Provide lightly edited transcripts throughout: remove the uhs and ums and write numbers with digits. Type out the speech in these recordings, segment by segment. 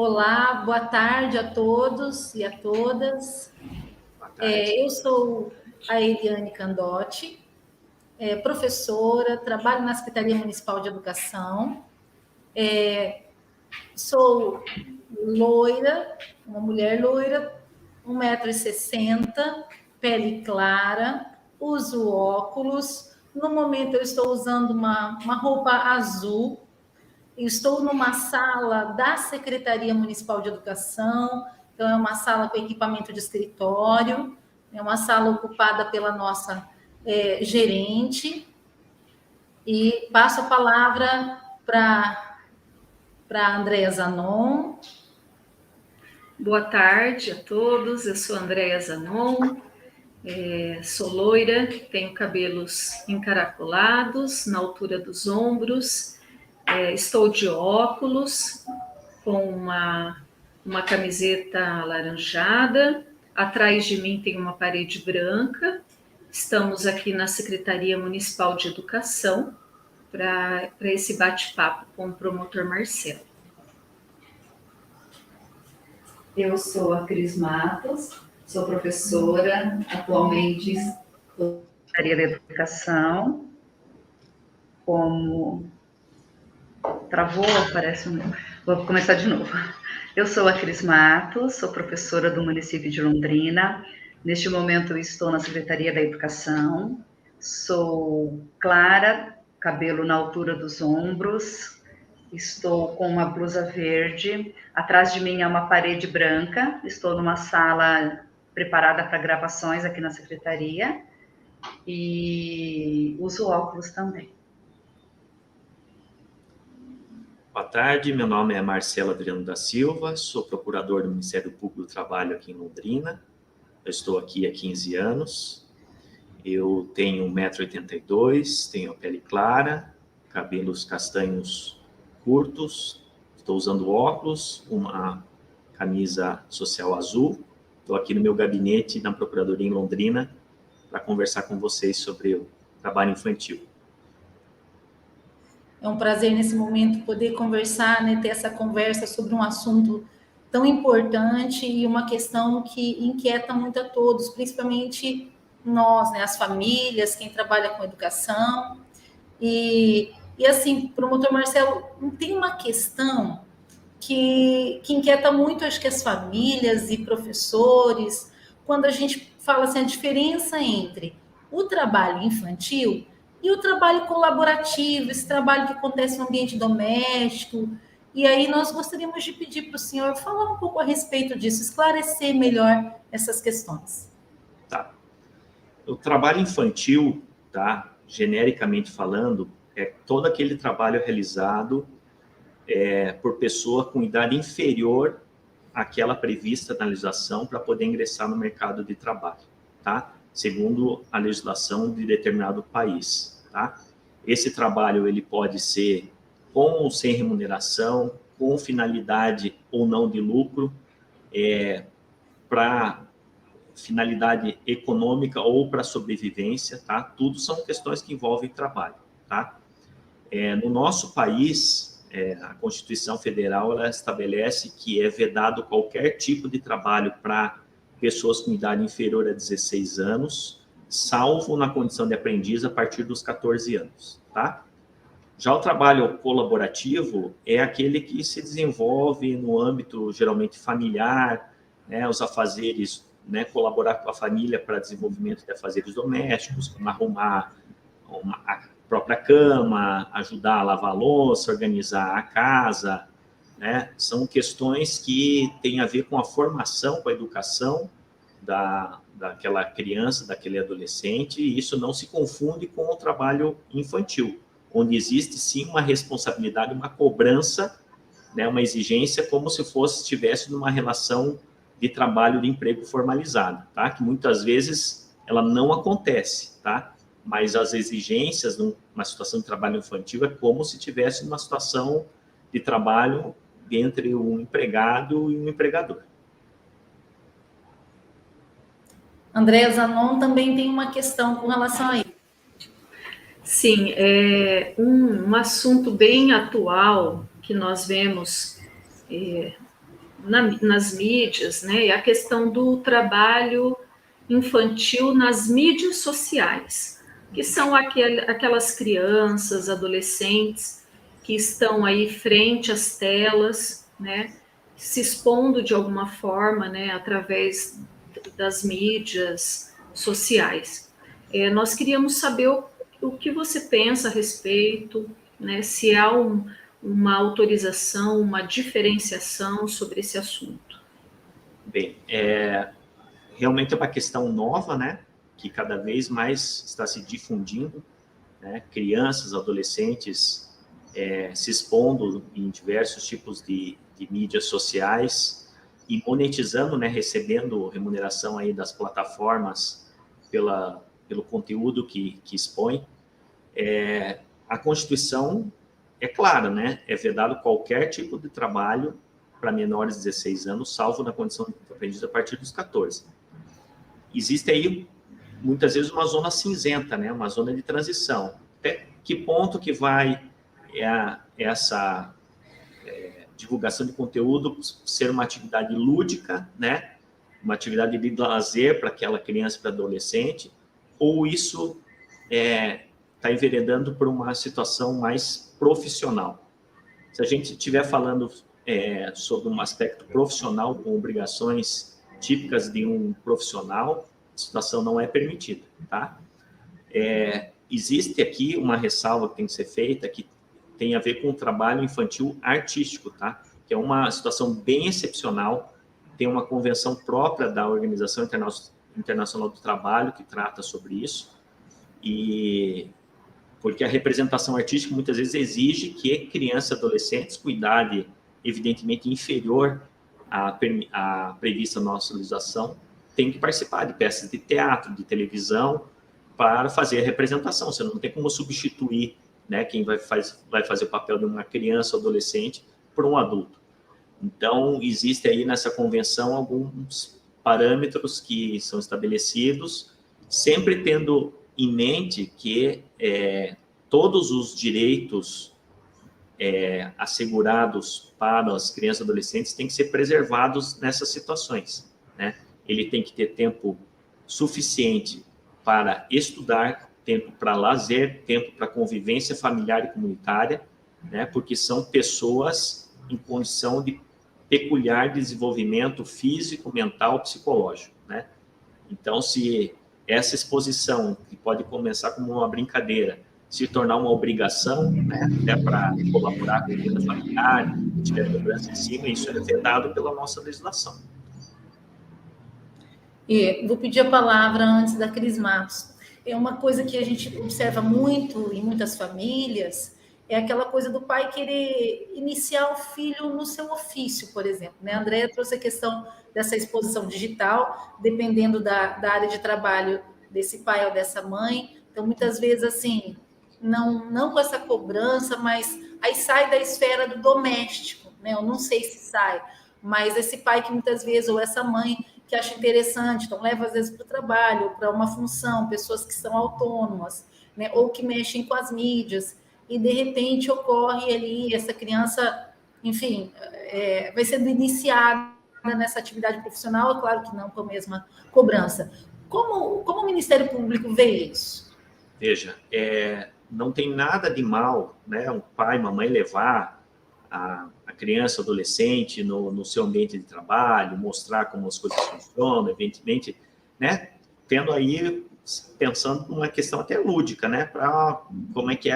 Olá, boa tarde a todos e a todas. Eu sou a Eliane Candotti, professora, trabalho na Secretaria Municipal de Educação, sou loira, uma mulher loira, 1,60 m, pele clara, uso óculos. No momento eu estou usando uma roupa azul. Estou numa sala da Secretaria Municipal de Educação, então é uma sala com equipamento de escritório, é uma sala ocupada pela nossa gerente, e passo a palavra para a Andréa Zanon. Boa tarde a todos, eu sou Andréa Zanon, sou loira, tenho cabelos encaracolados na altura dos ombros, estou de óculos, com uma camiseta alaranjada, atrás de mim tem uma parede branca. Estamos aqui na Secretaria Municipal de Educação para esse bate-papo com o promotor Marcelo. Eu sou a Cris Matos, sou professora, atualmente estou na Secretaria da Educação, como... Travou? Parece um... Vou começar de novo. Eu sou a Cris Matos, sou professora do município de Londrina. Neste momento eu estou na Secretaria da Educação, sou clara, cabelo na altura dos ombros, estou com uma blusa verde, atrás de mim é uma parede branca, estou numa sala preparada para gravações aqui na Secretaria e uso óculos também. Boa tarde, meu nome é Marcelo Adriano da Silva, sou procurador do Ministério Público do Trabalho aqui em Londrina. Eu estou aqui há 15 anos, eu tenho 1,82 m, tenho a pele clara, cabelos castanhos curtos, estou usando óculos, uma camisa social azul. Estou aqui no meu gabinete na Procuradoria em Londrina para conversar com vocês sobre o trabalho infantil. É um prazer nesse momento poder conversar, né, ter essa conversa sobre um assunto tão importante e uma questão que inquieta muito a todos, principalmente nós, né, as famílias, quem trabalha com educação. E assim, promotor Marcelo, tem uma questão que inquieta muito, acho que as famílias e professores, quando a gente fala assim, a diferença entre o trabalho infantil e o trabalho colaborativo, esse trabalho que acontece no ambiente doméstico. E aí nós gostaríamos de pedir para o senhor falar um pouco a respeito disso, esclarecer melhor essas questões. Tá. O trabalho infantil, tá, genericamente falando, é todo aquele trabalho realizado por pessoa com idade inferior àquela prevista na legislação para poder ingressar no mercado de trabalho, tá? Segundo a legislação de determinado país, tá? Esse trabalho ele pode ser com ou sem remuneração, com finalidade ou não de lucro, para finalidade econômica ou para sobrevivência, tá? Tudo são questões que envolvem trabalho, tá? No nosso país, a Constituição Federal ela estabelece que é vedado qualquer tipo de trabalho para pessoas com idade inferior a 16 anos, salvo na condição de aprendiz a partir dos 14 anos, tá? Já o trabalho colaborativo é aquele que se desenvolve no âmbito geralmente familiar, né, os afazeres, né, colaborar com a família para desenvolvimento de afazeres domésticos, como arrumar a própria cama, ajudar a lavar a louça, organizar a casa, né? São questões que têm a ver com a formação, com a educação daquela criança, daquele adolescente, e isso não se confunde com o trabalho infantil, onde existe sim uma responsabilidade, uma cobrança, né, uma exigência, como se estivesse numa relação de trabalho de emprego formalizado, tá? Que muitas vezes ela não acontece, tá? Mas as exigências numa situação de trabalho infantil é como se tivesse uma situação de trabalho entre um empregado e um empregador. Andréa Zanon também tem uma questão com relação a isso. Sim, é um assunto bem atual que nós vemos nas mídias, né? E a questão do trabalho infantil nas mídias sociais, que são aquelas crianças, adolescentes que estão aí frente às telas, né? Se expondo de alguma forma, né? Através das mídias sociais. Nós queríamos saber o que você pensa a respeito, né? Se há uma autorização, uma diferenciação sobre esse assunto. Bem, realmente é uma questão nova, né? Que cada vez mais está se difundindo, né? Crianças, adolescentes se expondo em diversos tipos de mídias sociais e monetizando, né? Recebendo remuneração aí das plataformas pelo conteúdo que expõe. A Constituição é clara, né? É vedado qualquer tipo de trabalho para menores de 16 anos, salvo na condição de aprendiz a partir dos 14. Existe aí, muitas vezes, uma zona cinzenta, né? Uma zona de transição. Até que ponto que vai essa divulgação de conteúdo ser uma atividade lúdica, né? Uma atividade de lazer para aquela criança, para adolescente, ou isso está enveredando por uma situação mais profissional. Se a gente estiver falando sobre um aspecto profissional com obrigações típicas de um profissional, a situação não é permitida, tá? Existe aqui uma ressalva que tem que ser feita, que tem a ver com o trabalho infantil artístico, tá? Que é uma situação bem excepcional, tem uma convenção própria da Organização Internacional do Trabalho que trata sobre isso, porque a representação artística muitas vezes exige que crianças e adolescentes com idade evidentemente inferior à prevista na nossa legislação tenham que participar de peças de teatro, de televisão, para fazer a representação. Você não tem como substituir, né, quem vai fazer o papel de uma criança ou adolescente por um adulto. Então, existe aí nessa convenção alguns parâmetros que são estabelecidos, sempre tendo em mente que todos os direitos assegurados para as crianças e adolescentes têm que ser preservados nessas situações, né? Ele tem que ter tempo suficiente para estudar, tempo para lazer, tempo para convivência familiar e comunitária, né? Porque são pessoas em condição de peculiar desenvolvimento físico, mental, psicológico, né? Então, se essa exposição, que pode começar como uma brincadeira, se tornar uma obrigação, né, até para colaborar com a vida familiar, tiver cobrança em cima, isso é vedado pela nossa legislação. Vou pedir a palavra antes da Cris Matos. É uma coisa que a gente observa muito em muitas famílias, é aquela coisa do pai querer iniciar o filho no seu ofício, por exemplo, né? A Andréia trouxe a questão dessa exposição digital, dependendo da área de trabalho desse pai ou dessa mãe. Então, muitas vezes, assim, não com essa cobrança, mas aí sai da esfera do doméstico, né? Eu não sei se sai, mas esse pai que muitas vezes, ou essa mãe que acha interessante, então leva às vezes para o trabalho, para uma função, pessoas que são autônomas, né? Ou que mexem com as mídias, e de repente ocorre ali, essa criança, enfim, vai sendo iniciada nessa atividade profissional, é claro que não com a mesma cobrança. Como o Ministério Público vê isso? Veja, não tem nada de mal, né, um pai, uma mãe levar a criança, adolescente no seu ambiente de trabalho, mostrar como as coisas funcionam, evidentemente, né, tendo aí, pensando numa questão até lúdica, né, para como é que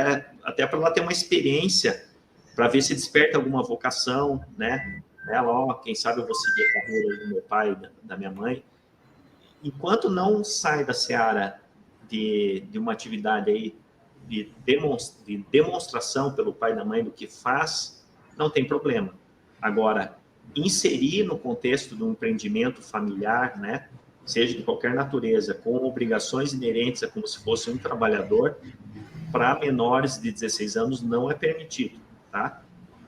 até para ela ter uma experiência, para ver se desperta alguma vocação, né, ela, quem sabe eu vou seguir a carreira do meu pai, da minha mãe. Enquanto não sai da seara de uma atividade aí de demonstração pelo pai e da mãe do que faz, não tem problema. Agora, inserir no contexto de um empreendimento familiar, né, seja de qualquer natureza, com obrigações inerentes a como se fosse um trabalhador, para menores de 16 anos não é permitido, tá?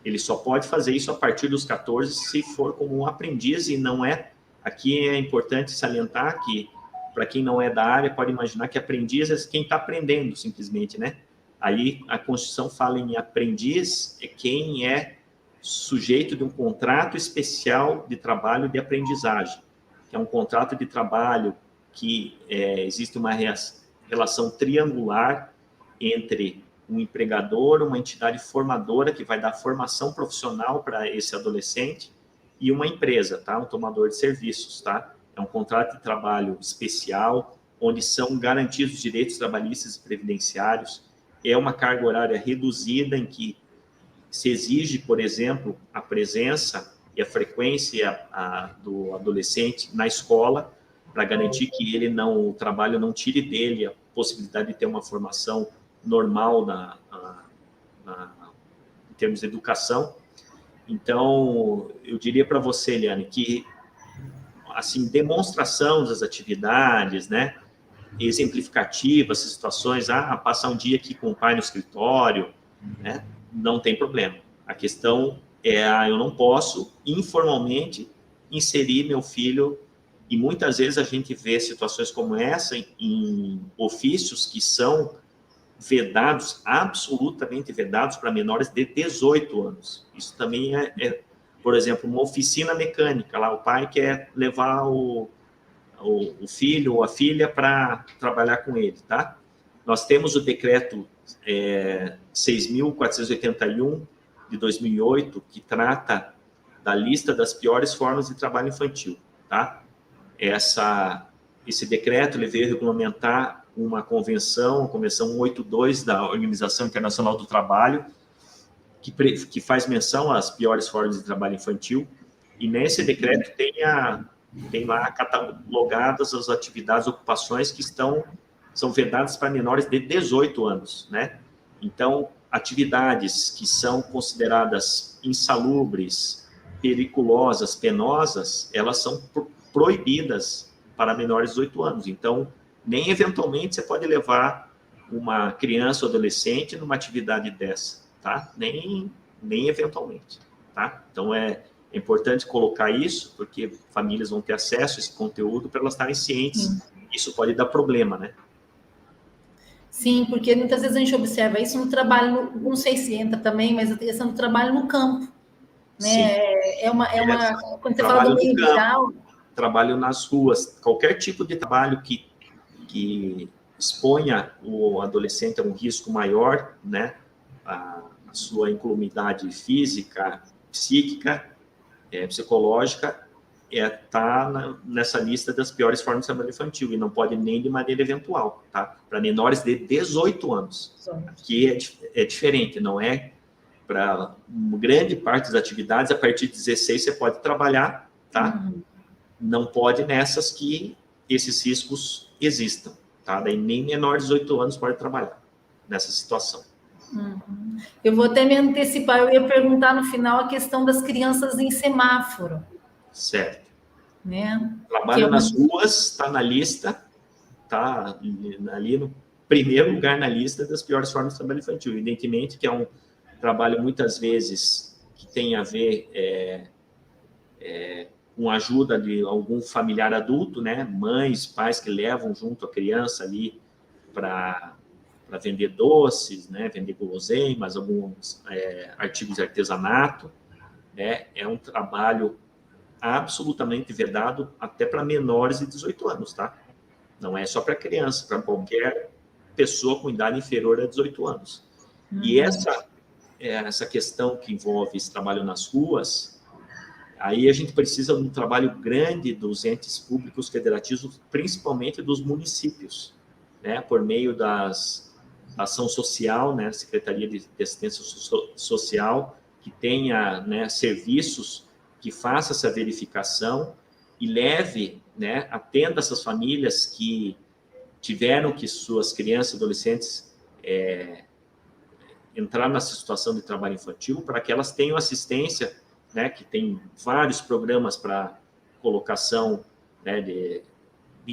Ele só pode fazer isso a partir dos 14, se for como um aprendiz, e não é. Aqui é importante salientar que, para quem não é da área, pode imaginar que aprendiz é quem está aprendendo, simplesmente, né? Aí a Constituição fala em aprendiz, é quem é sujeito de um contrato especial de trabalho de aprendizagem, que é um contrato de trabalho que existe uma relação triangular entre um empregador, uma entidade formadora que vai dar formação profissional para esse adolescente e uma empresa, tá? Um tomador de serviços, tá? É um contrato de trabalho especial, onde são garantidos direitos trabalhistas e previdenciários, é uma carga horária reduzida em que se exige, por exemplo, a presença e a frequência do adolescente na escola, para garantir que o trabalho não tire dele a possibilidade de ter uma formação normal em termos de educação. Então, eu diria para você, Eliane, que assim, demonstração das atividades, né, exemplificativas, situações, passar um dia aqui com o pai no escritório, né, não tem problema. A questão é, eu não posso, informalmente, inserir meu filho, e muitas vezes a gente vê situações como essa em ofícios que são vedados, absolutamente vedados para menores de 18 anos. Isso também por exemplo, uma oficina mecânica, lá o pai quer levar o filho ou a filha para trabalhar com ele, tá? Nós temos o decreto 6.481 de 2008, que trata da lista das piores formas de trabalho infantil, tá? Esse decreto ele veio regulamentar uma convenção, a Convenção 182 da Organização Internacional do Trabalho, que faz menção às piores formas de trabalho infantil, e nesse decreto tem lá catalogadas as atividades, ocupações que são vedadas para menores de 18 anos, né? Então, atividades que são consideradas insalubres, periculosas, penosas, elas são proibidas para menores de 18 anos. Então, nem eventualmente você pode levar uma criança ou adolescente numa atividade dessa, tá? Nem eventualmente, tá? Então, é importante colocar isso, porque famílias vão ter acesso a esse conteúdo para elas estarem cientes. Isso pode dar problema, né? Sim, porque muitas vezes a gente observa isso no trabalho, não sei se entra também, mas a questão do trabalho no campo, né? Quando você fala do meio rural, trabalho nas ruas, qualquer tipo de trabalho que exponha o adolescente a um risco maior, né? A sua incolumidade física, psíquica, psicológica, está nessa lista das piores formas de trabalho infantil, e não pode nem de maneira eventual, tá? Para menores de 18 anos. Aqui é diferente, não é para grande parte das atividades, a partir de 16 você pode trabalhar, tá? Não pode nessas que esses riscos existam, tá? Daí nem menor de 18 anos pode trabalhar nessa situação. Eu vou até me antecipar, eu ia perguntar no final a questão das crianças em semáforo. Certo. Né? Trabalho nas ruas está na lista, está ali no primeiro lugar na lista das piores formas de trabalho infantil. Evidentemente que é um trabalho, muitas vezes, que tem a ver com a ajuda de algum familiar adulto, né? Mães, pais que levam junto a criança ali para vender doces, né? Vender guloseimas, alguns artigos de artesanato, né? É um trabalho absolutamente vedado até para menores de 18 anos, tá? Não é só para criança, para qualquer pessoa com idade inferior a 18 anos. E essa questão que envolve esse trabalho nas ruas, aí a gente precisa de um trabalho grande dos entes públicos federativos, principalmente dos municípios, né? Por meio da ação social, né? Secretaria de Assistência Social, que tenha, né, serviços que faça essa verificação e leve, né, atenda essas famílias que tiveram que suas crianças e adolescentes entrar nessa situação de trabalho infantil, para que elas tenham assistência, né, que tem vários programas para colocação, né, de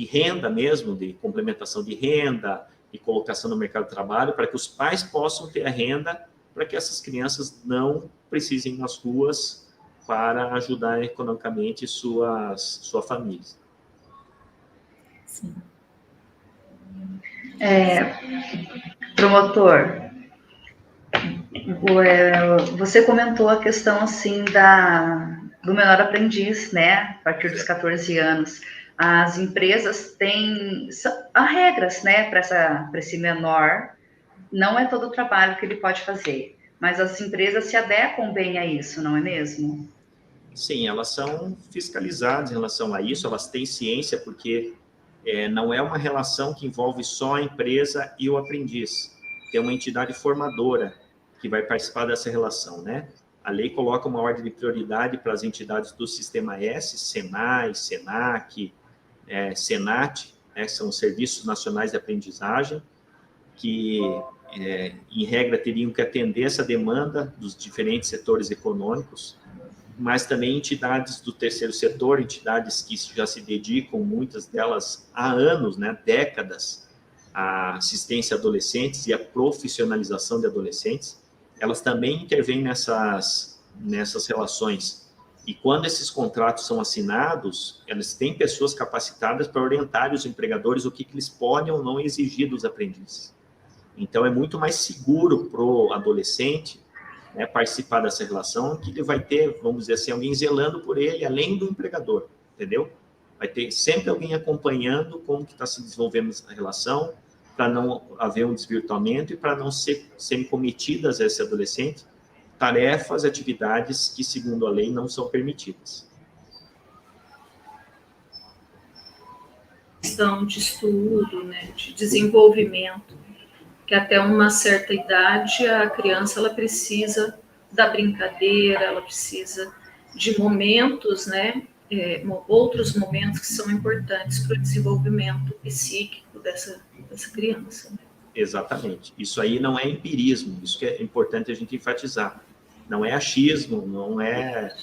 renda mesmo, de complementação de renda e colocação no mercado de trabalho, para que os pais possam ter a renda, para que essas crianças não precisem ir nas ruas para ajudar economicamente sua família. Sim. Promotor, Você comentou a questão, assim, do menor aprendiz, né, a partir dos 14 anos. As empresas têm há regras, né, para esse menor. Não é todo o trabalho que ele pode fazer, mas as empresas se adequam bem a isso, não é mesmo? Sim, elas são fiscalizadas em relação a isso, elas têm ciência, porque não é uma relação que envolve só a empresa e o aprendiz. Tem uma entidade formadora que vai participar dessa relação, né? A lei coloca uma ordem de prioridade para as entidades do Sistema S, Senai, Senac, Senat, né? São os Serviços Nacionais de Aprendizagem, que, em regra, teriam que atender essa demanda dos diferentes setores econômicos, mas também entidades do terceiro setor, entidades que já se dedicam, muitas delas há anos, né, décadas, à assistência a adolescentes e à profissionalização de adolescentes, elas também intervêm nessas relações. E quando esses contratos são assinados, elas têm pessoas capacitadas para orientar os empregadores o que eles podem ou não exigir dos aprendizes. Então, é muito mais seguro para o adolescente, né, participar dessa relação, que ele vai ter, vamos dizer assim, alguém zelando por ele, além do empregador, entendeu? Vai ter sempre alguém acompanhando como que está se desenvolvendo a relação, para não haver um desvirtuamento e para não serem cometidas a esse adolescente tarefas, atividades que, segundo a lei, não são permitidas. Questão de estudo, né, de desenvolvimento, que até uma certa idade a criança ela precisa da brincadeira, ela precisa de momentos, né, outros momentos que são importantes para o desenvolvimento psíquico dessa criança. Exatamente. Isso aí não é empirismo, isso que é importante a gente enfatizar. Não é achismo, não é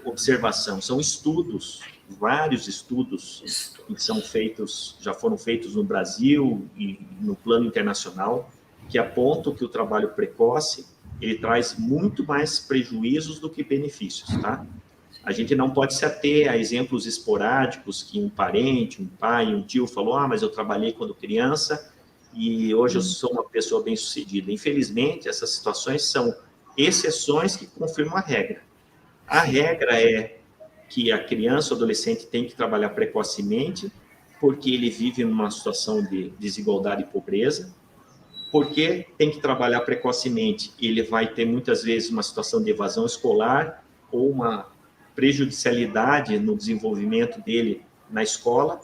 observação, são estudos, vários estudos que são feitos, já foram feitos no Brasil e no plano internacional, que apontam que o trabalho precoce, ele traz muito mais prejuízos do que benefícios, tá? A gente não pode se ater a exemplos esporádicos que um parente, um pai, um tio falou, mas eu trabalhei quando criança e hoje eu sou uma pessoa bem-sucedida. Infelizmente, essas situações são exceções que confirmam a regra. A regra é que a criança ou adolescente tem que trabalhar precocemente, porque ele vive numa situação de desigualdade e pobreza, porque tem que trabalhar precocemente, ele vai ter muitas vezes uma situação de evasão escolar ou uma prejudicialidade no desenvolvimento dele na escola,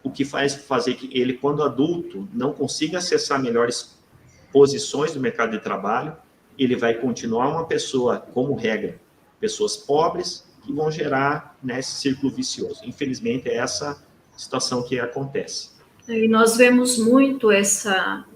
o que faz fazer que ele, quando adulto, não consiga acessar melhores posições do mercado de trabalho, ele vai continuar uma pessoa, como regra, pessoas pobres, que vão gerar, né, esse círculo vicioso. Infelizmente, é essa situação que acontece. E nós vemos muito essa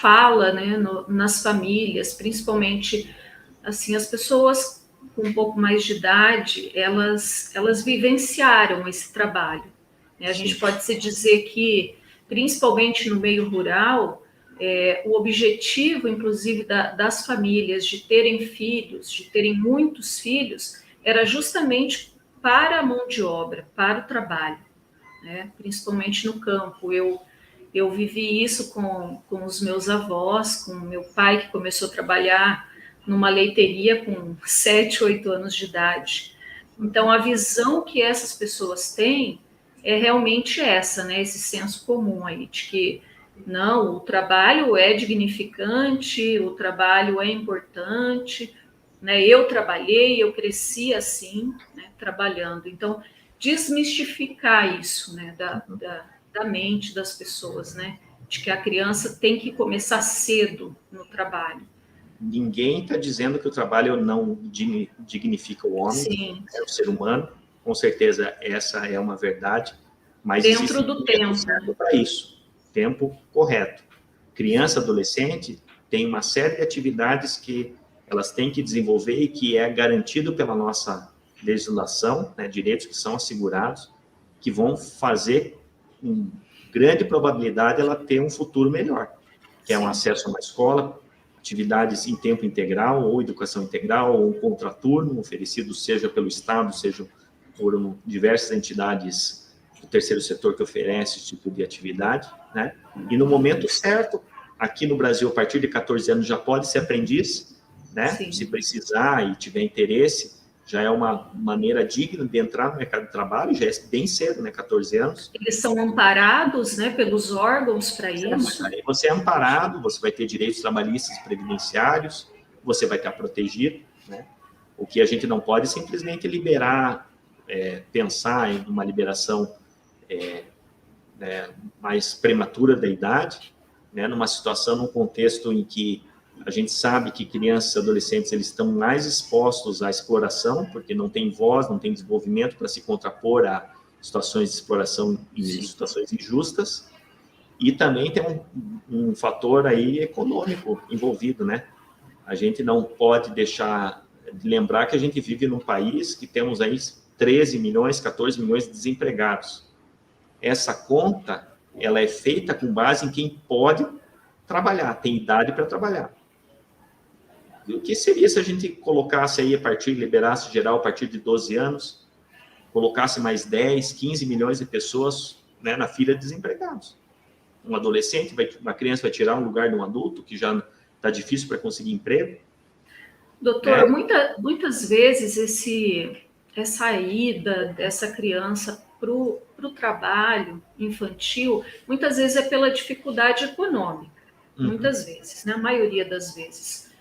fala, né, nas famílias, principalmente assim, as pessoas com um pouco mais de idade, elas vivenciaram esse trabalho. A gente pode se dizer que, principalmente no meio rural, o objetivo, inclusive, das famílias de terem filhos, de terem muitos filhos, era justamente para a mão de obra, para o trabalho, né? Principalmente no campo. Eu vivi isso com os meus avós, com meu pai, que começou a trabalhar numa leiteria com 7, 8 anos de idade. Então, a visão que essas pessoas têm é realmente essa, né? Esse senso comum aí, de que não, o trabalho é dignificante, o trabalho é importante, né? Eu trabalhei, eu cresci assim, né? Trabalhando. Então, desmistificar isso, né? Da mente das pessoas, né? De que a criança tem que começar cedo no trabalho. Ninguém está dizendo que o trabalho não dignifica o homem, Sim. É o ser humano. Com certeza essa é uma verdade, mas dentro do tempo certo para isso, tempo correto. Criança, adolescente tem uma série de atividades que elas têm que desenvolver e que é garantido pela nossa legislação, né, direitos que são assegurados, que vão fazer com grande probabilidade ela ter um futuro melhor, que é um acesso a uma escola, atividades em tempo integral ou educação integral ou um contraturno oferecido seja pelo Estado, seja por diversas entidades do terceiro setor que oferece esse tipo de atividade, né? E no momento certo, aqui no Brasil, a partir de 14 anos, já pode ser aprendiz, né? Sim. Se precisar e tiver interesse, já é uma maneira digna de entrar no mercado de trabalho, já é bem cedo, né? 14 anos. Eles são amparados, né, pelos órgãos para isso. Aí você é amparado, você vai ter direitos trabalhistas e previdenciários, você vai estar protegido, né? O que a gente não pode é simplesmente liberar, pensar em uma liberação mais prematura da idade, né? Numa situação, num contexto em que a gente sabe que crianças e adolescentes eles estão mais expostos à exploração, porque não tem voz, não tem desenvolvimento para se contrapor a situações de exploração e situações injustas, e também tem um fator aí econômico envolvido, né? A gente não pode deixar de lembrar que a gente vive num país que temos aí 13 milhões, 14 milhões de desempregados. Essa conta, ela é feita com base em quem pode trabalhar, tem idade para trabalhar. E o que seria se a gente colocasse aí liberasse geral a partir de 12 anos, colocasse mais 10, 15 milhões de pessoas, né, na fila de desempregados? Um adolescente, uma criança vai tirar um lugar de um adulto que já está difícil para conseguir emprego? Doutor, muitas vezes essa ida dessa criança para o trabalho infantil, muitas vezes é pela dificuldade econômica, muitas vezes, né? A maioria das vezes.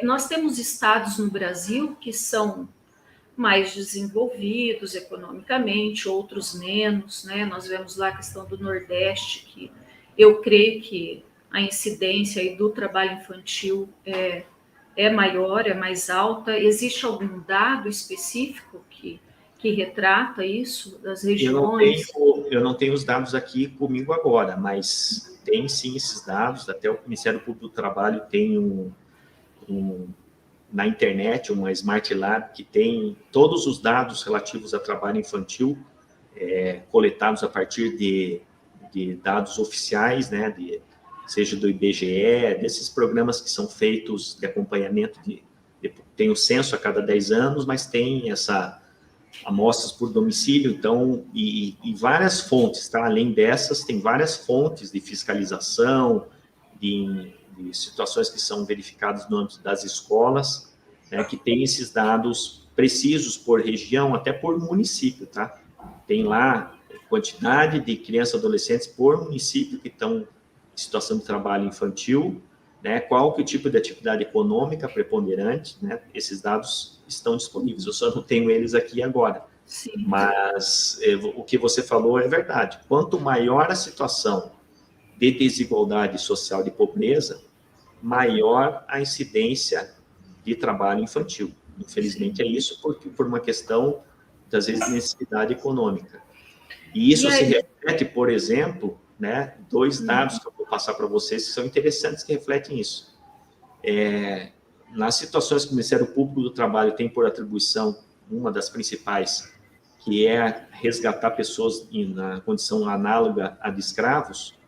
Nós temos estados no Brasil que são mais desenvolvidos economicamente, outros menos, né? Nós vemos lá a questão do Nordeste, que eu creio que a incidência aí do trabalho infantil é maior, é mais alta. Existe algum dado específico que retrata isso, das regiões? Eu não tenho os dados aqui comigo agora, mas tem sim esses dados, até o Ministério Público do Trabalho tem na internet, uma Smart Lab, que tem todos os dados relativos a trabalho infantil, coletados a partir de dados oficiais, né, seja do IBGE, desses programas que são feitos de acompanhamento, tem o censo a cada 10 anos, mas tem amostras por domicílio, então, e várias fontes, tá? Além dessas, tem várias fontes de fiscalização, de situações que são verificadas no âmbito das escolas, né, que tem esses dados precisos por região, até por município, tá? Tem lá quantidade de crianças e adolescentes por município que estão em situação de trabalho infantil, né? Qual que é o tipo de atividade econômica preponderante, né? Esses dados estão disponíveis, eu só não tenho eles aqui agora. Sim. Mas o que você falou é verdade. Quanto maior a situação de desigualdade social, de pobreza, maior a incidência de trabalho infantil. Infelizmente é isso, porque por uma questão, muitas vezes, de necessidade econômica. E isso se reflete, por exemplo, né, 2 dados que eu vou passar para vocês que são interessantes, que refletem isso. Nas situações que o Ministério Público do Trabalho tem por atribuição, uma das principais, que é resgatar pessoas na condição análoga a de escravos,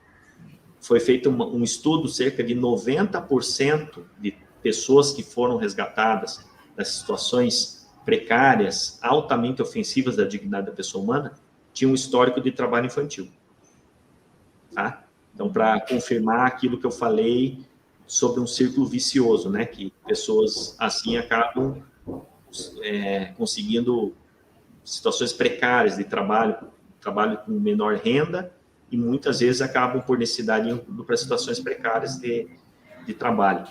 foi feito um estudo, cerca de 90% de pessoas que foram resgatadas das situações precárias, altamente ofensivas da dignidade da pessoa humana, tinham um histórico de trabalho infantil. Tá? Então, para confirmar aquilo que eu falei sobre um círculo vicioso, né, que pessoas assim acabam conseguindo situações precárias de trabalho com menor renda, e muitas vezes acabam por necessidade indo para situações precárias de trabalho.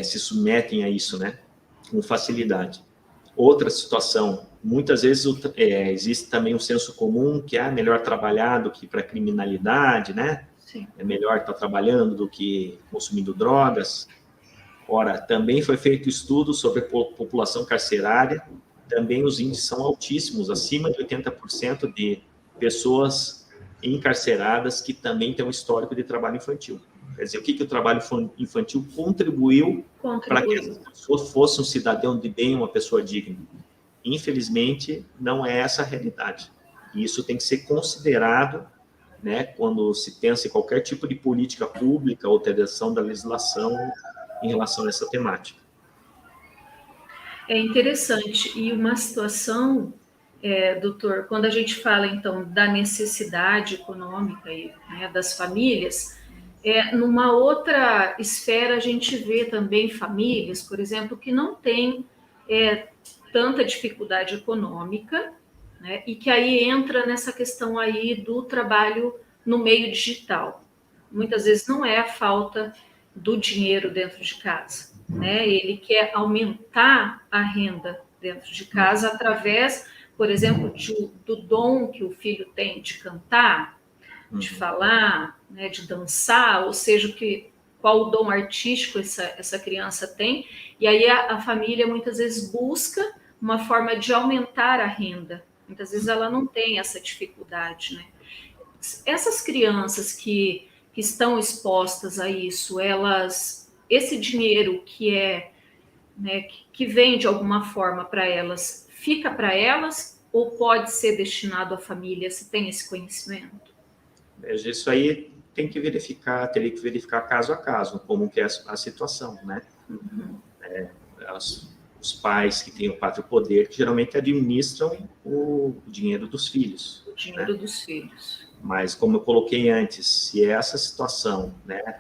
Se submetem a isso, né, com facilidade. Outra situação, muitas vezes existe também um senso comum que é melhor trabalhar do que para criminalidade, né? Sim. É melhor estar trabalhando do que consumindo drogas. Ora, também foi feito estudo sobre a população carcerária, também os índices são altíssimos, acima de 80% de pessoas encarceradas que também têm um histórico de trabalho infantil. Quer dizer, o que o trabalho infantil contribuiu para que essas pessoas fossem um cidadão de bem, uma pessoa digna? Infelizmente, não é essa a realidade. E isso tem que ser considerado, né, quando se pensa em qualquer tipo de política pública ou alteração da legislação em relação a essa temática. É interessante. E uma situação, doutor, quando a gente fala, então, da necessidade econômica, né, das famílias, Numa outra esfera, a gente vê também famílias, por exemplo, que não têm tanta dificuldade econômica, né, e que aí entra nessa questão aí do trabalho no meio digital. Muitas vezes não é a falta do dinheiro dentro de casa, né? Ele quer aumentar a renda dentro de casa através, por exemplo, do dom que o filho tem de cantar, de falar, né, de dançar, ou seja, qual o dom artístico essa criança tem, e aí a família muitas vezes busca uma forma de aumentar a renda. Muitas vezes ela não tem essa dificuldade, né? Essas crianças que estão expostas a isso, esse dinheiro né, que vem de alguma forma para elas, fica para elas ou pode ser destinado à família? Você tem esse conhecimento? Isso aí teria que verificar caso a caso, como que é a situação, né? Os pais que têm o pátrio poder, que geralmente administram o dinheiro dos filhos. O dinheiro, né, dos filhos. Mas, como eu coloquei antes, se essa situação, né,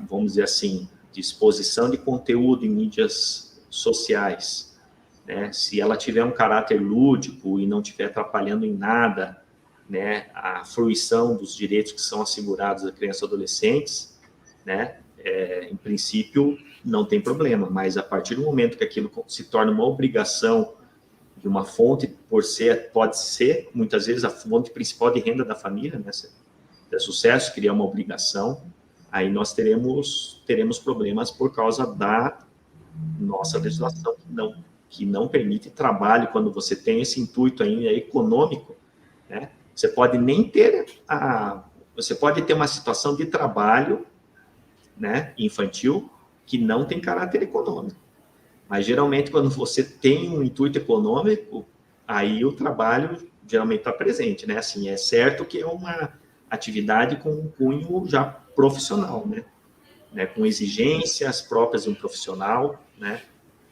vamos dizer assim, de exposição de conteúdo em mídias sociais, né, se ela tiver um caráter lúdico e não estiver atrapalhando em nada, né, a fruição dos direitos que são assegurados a crianças e adolescentes, né, em princípio, não tem problema, mas a partir do momento que aquilo se torna uma obrigação de uma fonte, pode ser, muitas vezes, a fonte principal de renda da família, né, de sucesso, criar uma obrigação, aí nós teremos problemas por causa da nossa legislação que não permite trabalho quando você tem esse intuito ainda econômico, né? Você pode ter uma situação de trabalho, né, infantil que não tem caráter econômico. Mas, geralmente, quando você tem um intuito econômico, aí o trabalho geralmente está presente, né? Assim, é certo que é uma atividade com um cunho já profissional, né? Com exigências próprias de um profissional, né?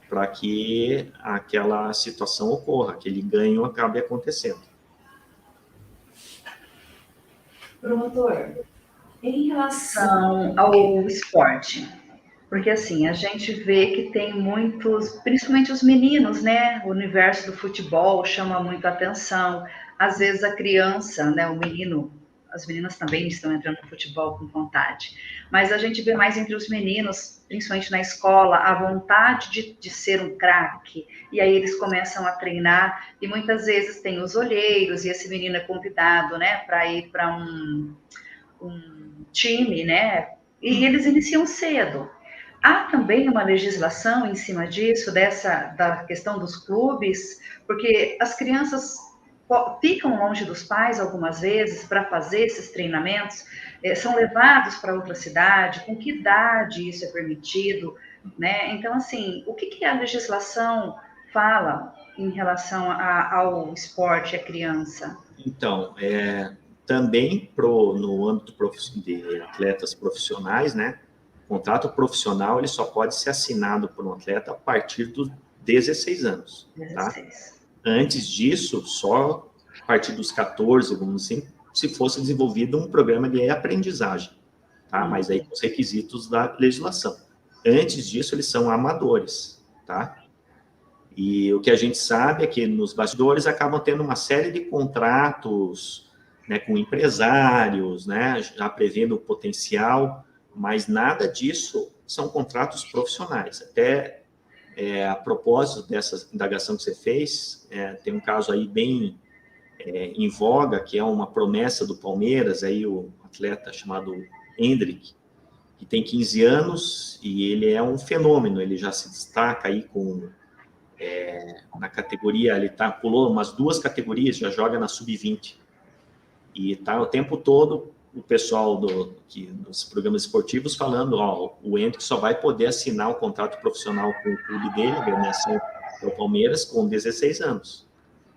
Para que aquela situação ocorra, aquele ganho acabe acontecendo. Promotor, em relação ao esporte, porque assim, a gente vê que tem muitos, principalmente os meninos, né? O universo do futebol chama muito a atenção. Às vezes a criança, né? O menino, as meninas também estão entrando no futebol com vontade. Mas a gente vê mais entre os meninos, principalmente na escola, a vontade de ser um craque. E aí eles começam a treinar, e muitas vezes tem os olheiros, e esse menino é convidado, né? Para ir para um time, né? E eles iniciam cedo. Há também uma legislação em cima disso, da questão dos clubes, porque as crianças ficam longe dos pais algumas vezes para fazer esses treinamentos, são levados para outra cidade, com que idade isso é permitido, né? Então, assim, o que a legislação fala em relação ao esporte e à criança? Então, também no âmbito de atletas profissionais, né? O contrato profissional ele só pode ser assinado por um atleta a partir dos 16 anos. 16. Tá? Antes disso, só a partir dos 14, vamos assim, se fosse desenvolvido um programa de aprendizagem, tá? Mas aí com os requisitos da legislação. Antes disso, eles são amadores, tá? E o que a gente sabe é que nos bastidores acabam tendo uma série de contratos, né, com empresários, né, já prevendo o potencial, mas nada disso são contratos profissionais. Até a propósito dessa indagação que você fez, tem um caso aí bem em voga, que é uma promessa do Palmeiras, aí o atleta chamado Endrick, que tem 15 anos e ele é um fenômeno, ele já se destaca aí na categoria, ele pulou umas 2 categorias, já joga na sub-20. E está o tempo todo o pessoal dos programas esportivos falando, o Endrick só vai poder assinar o contrato profissional com o clube dele, a agremiação do Palmeiras, com 16 anos.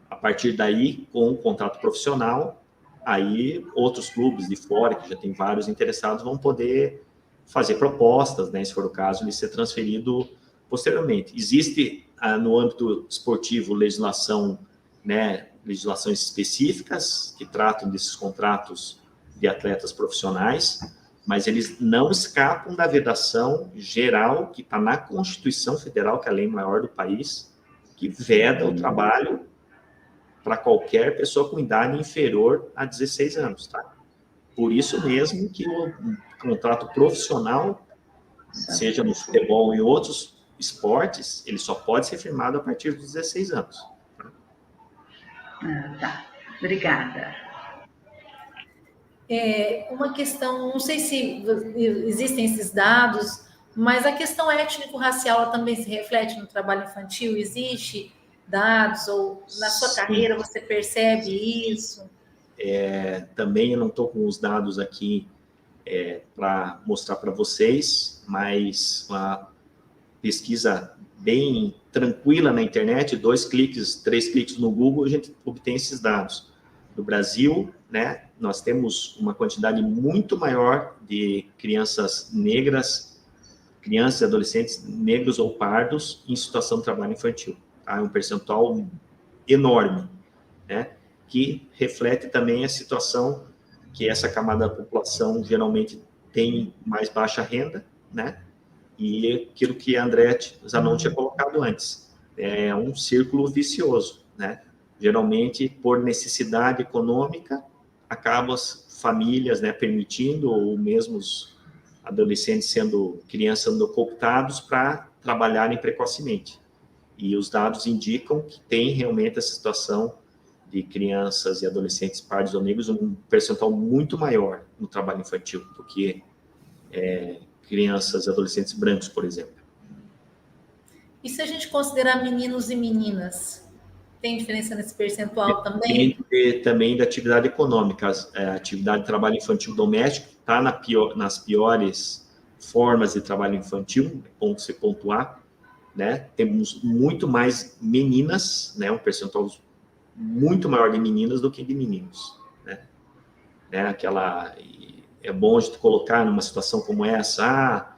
A partir daí, com o contrato profissional, aí outros clubes de fora, que já tem vários interessados, vão poder fazer propostas, né, se for o caso, de ser transferido posteriormente. Existe, no âmbito esportivo, legislações específicas que tratam desses contratos de atletas profissionais, mas eles não escapam da vedação geral que está na Constituição Federal, que é a lei maior do país, que veda o trabalho para qualquer pessoa com idade inferior a 16 anos, tá? Por isso mesmo que o contrato profissional, seja no futebol e outros esportes, ele só pode ser firmado a partir dos 16 anos. Tá. Obrigada. Uma questão, não sei se existem esses dados, mas a questão étnico-racial também se reflete no trabalho infantil? Existe dados, ou na sua carreira você percebe isso? Também eu não estou com os dados aqui para mostrar para vocês, mas uma pesquisa bem tranquila na internet, 2 cliques, 3 cliques no Google, a gente obtém esses dados. No Brasil, né, nós temos uma quantidade muito maior de crianças negras, crianças e adolescentes negros ou pardos em situação de trabalho infantil. Tá? É um percentual enorme, né, que reflete também a situação que essa camada da população geralmente tem mais baixa renda, né, e aquilo que a André Zanon tinha colocado antes, é um círculo vicioso, né? Geralmente, por necessidade econômica, acabam as famílias, né, permitindo, ou mesmo os adolescentes crianças sendo cooptados para trabalharem precocemente. E os dados indicam que tem realmente essa situação de crianças e adolescentes pardos ou negros, um percentual muito maior no trabalho infantil do que crianças e adolescentes brancos, por exemplo. E se a gente considerar meninos e meninas, tem diferença nesse percentual também? Depende também da atividade econômica. A atividade de trabalho infantil doméstico está nas piores formas de trabalho infantil, ponto se pontuar, né? Temos muito mais meninas, né? Um percentual muito maior de meninas do que de meninos, né? É bom a gente colocar numa situação como essa,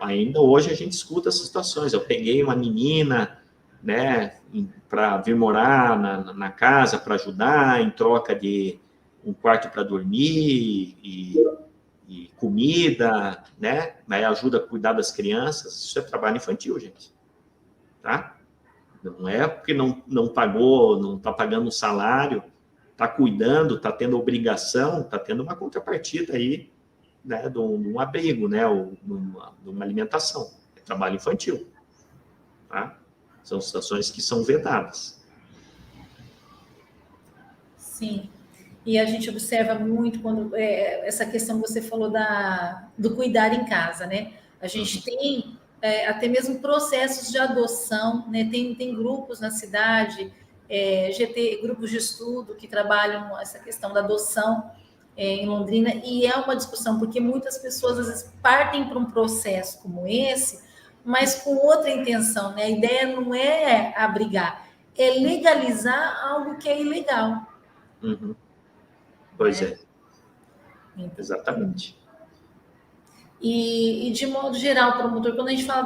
ainda hoje a gente escuta essas situações, eu peguei uma menina, né, para vir morar na casa para ajudar, em troca de um quarto para dormir e comida, né, aí ajuda a cuidar das crianças, isso é trabalho infantil, gente, tá? Não é porque não pagou, não está pagando um salário, está cuidando, está tendo obrigação, está tendo uma contrapartida aí, né, de um abrigo, né, ou de uma alimentação. É trabalho infantil, tá? São situações que são vedadas. Sim. E a gente observa muito quando essa questão que você falou do cuidar em casa, né? A gente tem até mesmo processos de adoção, né? Tem grupos na cidade, grupos de estudo que trabalham essa questão da adoção em Londrina, e é uma discussão, porque muitas pessoas às vezes partem para um processo como esse, mas com outra intenção, né? A ideia não é abrigar, é legalizar algo que é ilegal. Uhum. Pois é. Exatamente. E de modo geral, promotor, quando a gente fala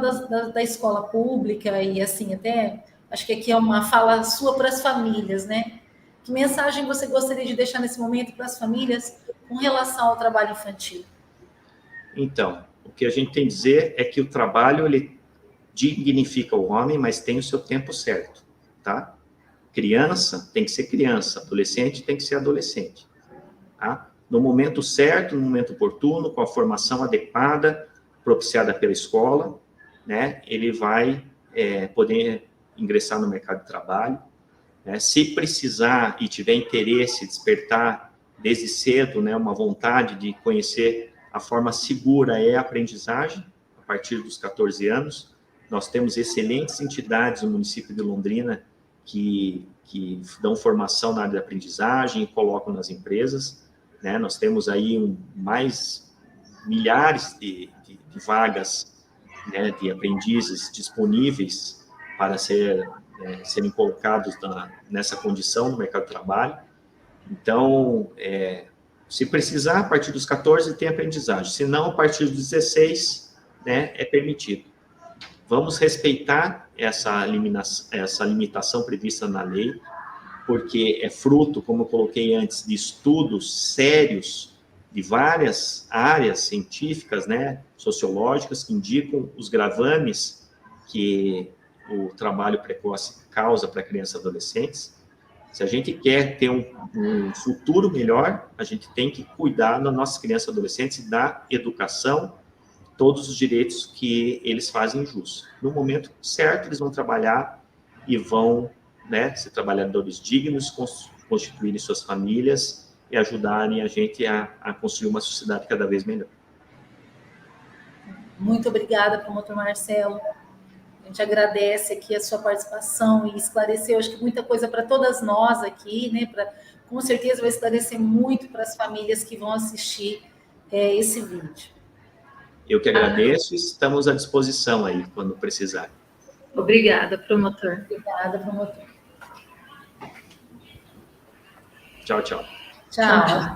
da escola pública, e assim, até acho que aqui é uma fala sua para as famílias, né? Que mensagem você gostaria de deixar nesse momento para as famílias com relação ao trabalho infantil? Então, o que a gente tem que dizer é que o trabalho, ele dignifica o homem, mas tem o seu tempo certo, tá? Criança tem que ser criança, adolescente tem que ser adolescente, tá? No momento certo, no momento oportuno, com a formação adequada, propiciada pela escola, né, ele vai poder ingressar no mercado de trabalho, né? Se precisar e tiver interesse, despertar desde cedo, né, uma vontade de conhecer a forma segura é a aprendizagem, a partir dos 14 anos. Nós temos excelentes entidades no município de Londrina que dão formação na área de aprendizagem e colocam nas empresas, né? Nós temos aí mais milhares de vagas, né, de aprendizes disponíveis para serem colocados nessa condição no mercado de trabalho. Então, se precisar, a partir dos 14 tem aprendizagem, se não, a partir dos 16, né, é permitido. Vamos respeitar essa limitação prevista na lei, porque é fruto, como eu coloquei antes, de estudos sérios de várias áreas científicas, né, sociológicas, que indicam os gravames que o trabalho precoce causa para crianças e adolescentes. Se a gente quer ter um futuro melhor, a gente tem que cuidar das nossas crianças e adolescentes e dar educação, todos os direitos que eles fazem jus. No momento certo, eles vão trabalhar e vão, né, ser trabalhadores dignos, constituírem suas famílias e ajudarem a gente a construir uma sociedade cada vez melhor. Muito obrigada, promotor Marcelo. A gente agradece aqui a sua participação e esclareceu, acho que muita coisa para todas nós aqui, né? Com certeza vai esclarecer muito para as famílias que vão assistir esse vídeo. Eu que agradeço e estamos à disposição aí, quando precisar. Obrigada, promotor. Obrigada, promotor. Tchau, tchau. Tchau.